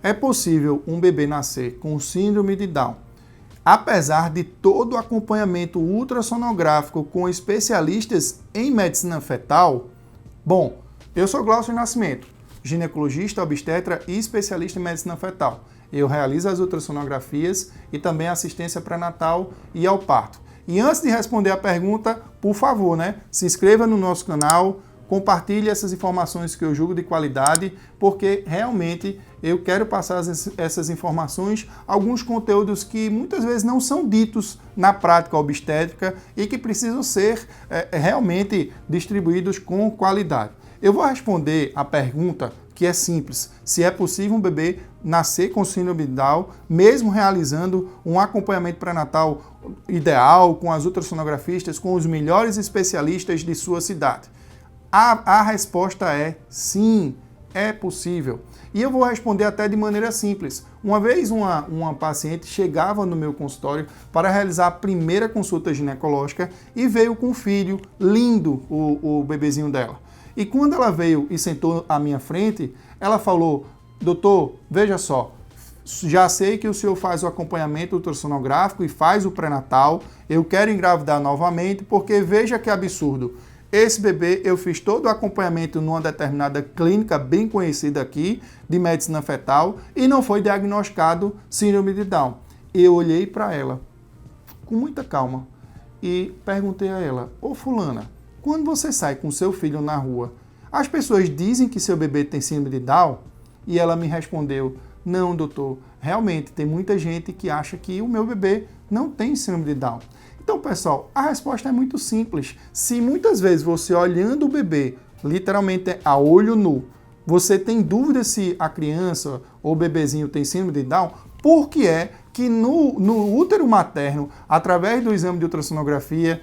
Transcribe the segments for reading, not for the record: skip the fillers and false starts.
É possível um bebê nascer com síndrome de Down, apesar de todo o acompanhamento ultrassonográfico com especialistas em medicina fetal? Bom, eu sou Glaucio Nascimento, ginecologista, obstetra e especialista em medicina fetal. Eu realizo as ultrassonografias e também assistência pré-natal e ao parto. E antes de responder a pergunta, por favor, se inscreva no nosso canal, compartilhe essas informações que eu julgo de qualidade, porque realmente eu quero passar essas informações, alguns conteúdos que muitas vezes não são ditos na prática obstétrica e que precisam ser realmente distribuídos com qualidade. Eu vou responder a pergunta que é simples: se é possível um bebê nascer com síndrome de Down, mesmo realizando um acompanhamento pré-natal ideal, com as ultrassonografistas, com os melhores especialistas de sua cidade? A resposta é sim, é possível. E eu vou responder até de maneira simples. Uma vez uma paciente chegava no meu consultório para realizar a primeira consulta ginecológica e veio com um filho lindo, o bebezinho dela. E quando ela veio e sentou à minha frente, ela falou: doutor, veja só, já sei que o senhor faz o acompanhamento ultrassonográfico e faz o pré-natal, eu quero engravidar novamente porque veja que absurdo. Esse bebê, eu fiz todo o acompanhamento numa determinada clínica bem conhecida aqui, de medicina fetal, e não foi diagnosticado síndrome de Down. Eu olhei para ela com muita calma e perguntei a ela: ô fulana, quando você sai com seu filho na rua, as pessoas dizem que seu bebê tem síndrome de Down? E ela me respondeu: não, doutor, realmente tem muita gente que acha que o meu bebê não tem síndrome de Down. Então, pessoal, a resposta é muito simples. Se muitas vezes você olhando o bebê, literalmente a olho nu, você tem dúvida se a criança ou o bebezinho tem síndrome de Down, por que é que no útero materno, através do exame de ultrassonografia,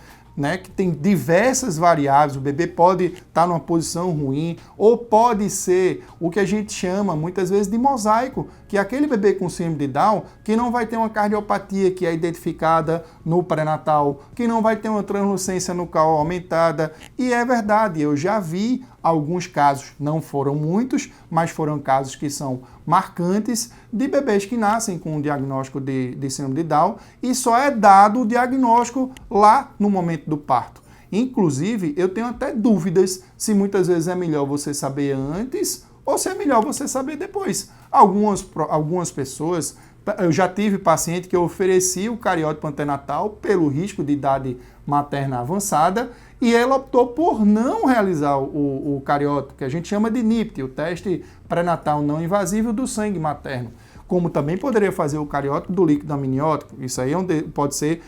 que tem diversas variáveis, o bebê pode estar numa posição ruim, ou pode ser o que a gente chama muitas vezes de mosaico, que é aquele bebê com síndrome de Down que não vai ter uma cardiopatia que é identificada no pré-natal, que não vai ter uma translucência nucal aumentada. E é verdade, eu já vi alguns casos, não foram muitos, mas foram casos que são marcantes, de bebês que nascem com um diagnóstico de síndrome de Down e só é dado o diagnóstico lá no momento do parto. Inclusive, eu tenho até dúvidas se muitas vezes é melhor você saber antes ou se é melhor você saber depois. Algumas pessoas, eu já tive paciente que eu ofereci o cariótipo antenatal pelo risco de idade materna avançada e ela optou por não realizar o cariótipo, que a gente chama de NIPT, o teste pré-natal não invasivo do sangue materno. Como também poderia fazer o cariótipo do líquido amniótico. Isso aí pode ser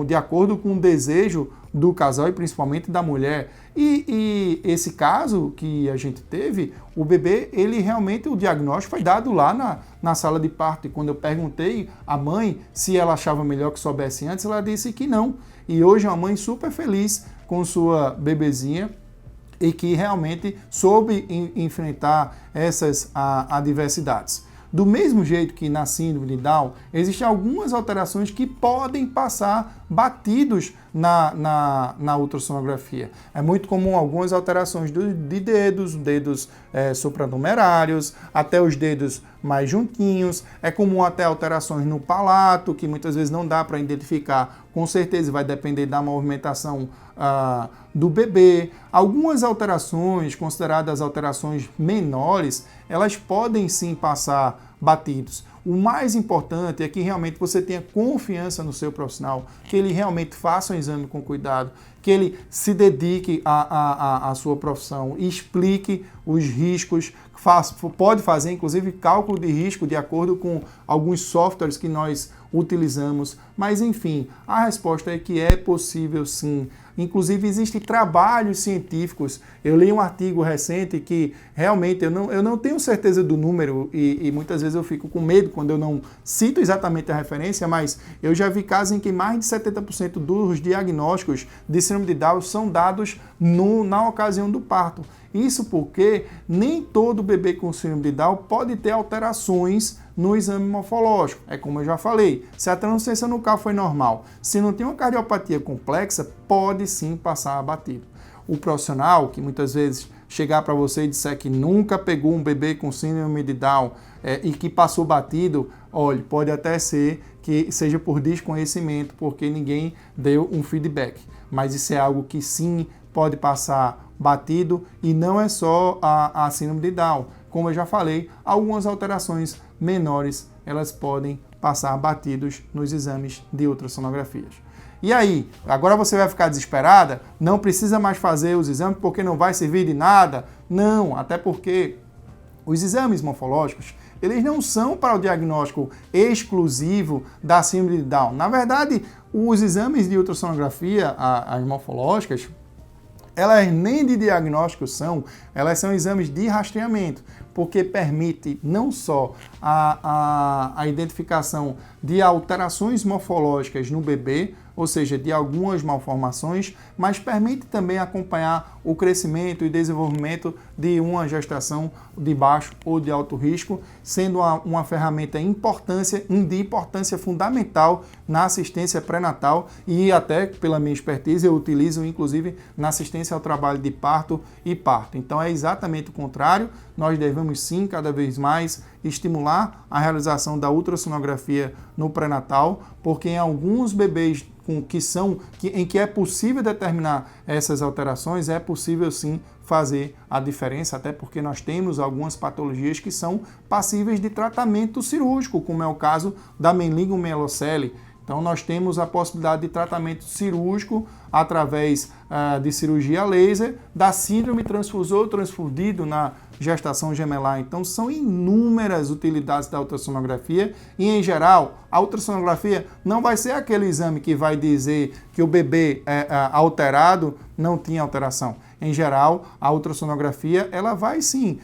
de acordo com o desejo do casal e principalmente da mulher. E esse caso que a gente teve, o bebê, ele realmente, o diagnóstico foi dado lá na sala de parto. E quando eu perguntei à mãe se ela achava melhor que soubesse antes, ela disse que não. E hoje é uma mãe super feliz com sua bebezinha e que realmente soube enfrentar essas adversidades. Do mesmo jeito que na síndrome de Down, existem algumas alterações que podem passar batidos na ultrassonografia. É muito comum algumas alterações de dedos supranumerários, até os dedos mais juntinhos. É comum até alterações no palato, que muitas vezes não dá para identificar. Com certeza vai depender da movimentação do bebê. Algumas alterações, consideradas alterações menores, elas podem sim passar batidos. O mais importante é que realmente você tenha confiança no seu profissional, que ele realmente faça um exame com cuidado, que ele se dedique à sua profissão e explique os riscos, pode fazer inclusive cálculo de risco de acordo com alguns softwares que nós utilizamos, mas enfim, a resposta é que é possível sim. Inclusive existem trabalhos científicos, eu li um artigo recente que realmente eu não tenho certeza do número e muitas vezes eu fico com medo quando eu não cito exatamente a referência, mas eu já vi casos em que mais de 70% dos diagnósticos de síndrome de Down são dados na ocasião do parto. Isso porque nem todo bebê com síndrome de Down pode ter alterações no exame morfológico. É como eu já falei, se a translucência nucal foi normal, se não tem uma cardiopatia complexa, pode sim passar abatido. O profissional, que muitas vezes chegar para você e disser que nunca pegou um bebê com síndrome de Down e que passou batido, olha, pode até ser que seja por desconhecimento, porque ninguém deu um feedback. Mas isso é algo que sim pode passar batido e não é só a síndrome de Down. Como eu já falei, algumas alterações menores elas podem passar batidos nos exames de ultrassonografias. E aí, agora você vai ficar desesperada? Não precisa mais fazer os exames porque não vai servir de nada? Não, até porque os exames morfológicos, eles não são para o diagnóstico exclusivo da síndrome de Down. Na verdade, os exames de ultrassonografia, as morfológicas, elas nem de diagnóstico são, elas são exames de rastreamento, porque permite não só a identificação de alterações morfológicas no bebê, ou seja, de algumas malformações, mas permite também acompanhar o crescimento e desenvolvimento de uma gestação de baixo ou de alto risco, sendo uma ferramenta de importância fundamental na assistência pré-natal e até, pela minha expertise, eu utilizo inclusive na assistência ao trabalho de parto e parto. Então é exatamente o contrário, nós devemos sim, cada vez mais, estimular a realização da ultrassonografia no pré-natal, porque em alguns bebês em que é possível determinar essas alterações, é possível sim fazer a diferença, até porque nós temos algumas patologias que são passíveis de tratamento cirúrgico, como é o caso da meningomielocele. Então nós temos a possibilidade de tratamento cirúrgico através de cirurgia laser da síndrome transfusor-transfundido na gestação gemelar. Então são inúmeras utilidades da ultrassonografia e, em geral, a ultrassonografia não vai ser aquele exame que vai dizer que o bebê alterado não tinha alteração. Em geral, a ultrassonografia ela vai sim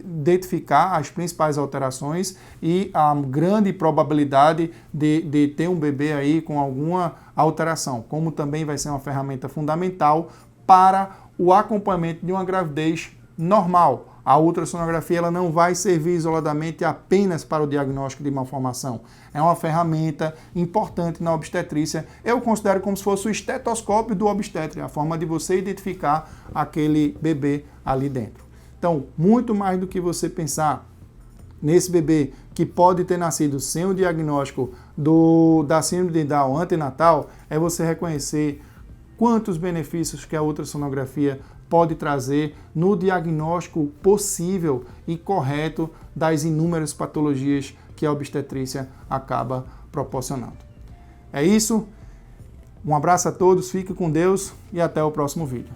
identificar as principais alterações e a grande probabilidade de ter um bebê aí com alguma alteração, como também vai ser uma ferramenta fundamental para o acompanhamento de uma gravidez normal. A ultrassonografia ela não vai servir isoladamente apenas para o diagnóstico de malformação. É uma ferramenta importante na obstetrícia. Eu considero como se fosse o estetoscópio do obstetra, a forma de você identificar aquele bebê ali dentro. Então, muito mais do que você pensar nesse bebê que pode ter nascido sem o diagnóstico da síndrome de Down antenatal, é você reconhecer quantos benefícios que a ultrassonografia pode trazer no diagnóstico possível e correto das inúmeras patologias que a obstetrícia acaba proporcionando. É isso, um abraço a todos, fique com Deus e até o próximo vídeo.